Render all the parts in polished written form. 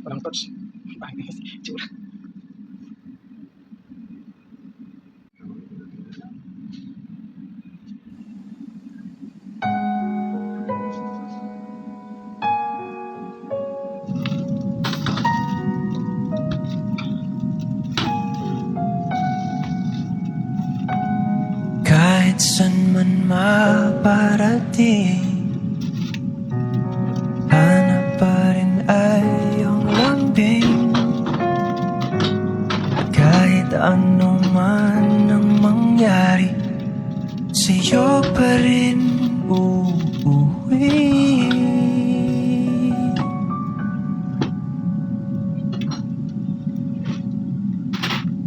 Walang torch. Pangit kasi tsura. Kahit san man maparating, hanap pa rin ay iyong lambing. Kahit ano man ang mangyari, sa'yo pa rin uuwi.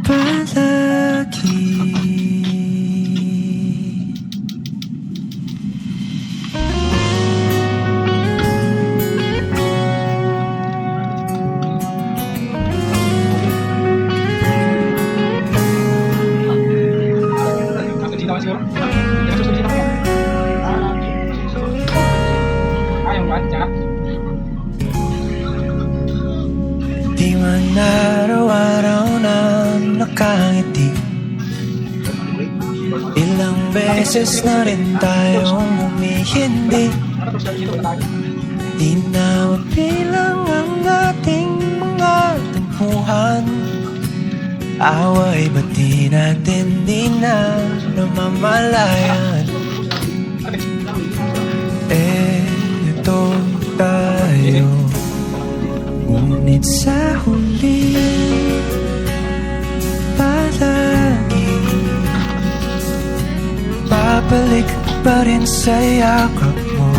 Palagi. Di man araw-araw na nakangiti, ilang beses na rin tayong humihindi. Di na mabilang ang ating mga tampuhan. Away ba't di natin di na namamalayan? Ito tayo, ngunit sa huli palagi babalik pa rin sa yakap mo.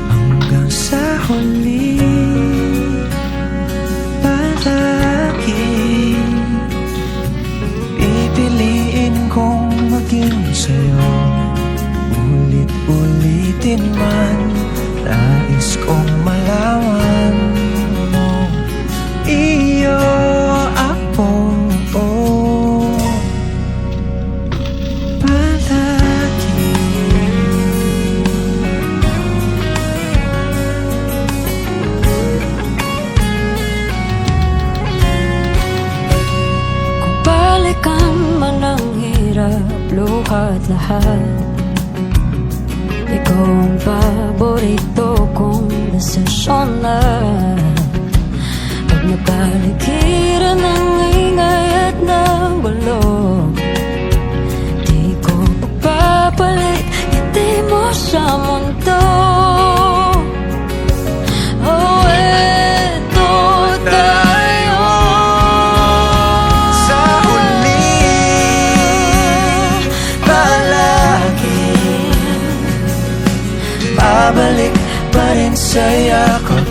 Hanggang sa huli palagi pipiliin kong maging sa'yo. Ulit-ulitin man, nais kong malaman mo, iyo ako, palagi. Kung balikan man ang hirap, luha at lahat, ikaw ang paborito kong desisyon na. Pag napaligiran ng ingay at ng gulo, di ko papapalit ngiti mo sa mundo. Oh, eto tayo Sa huli palagi babalik pa rin sa yakap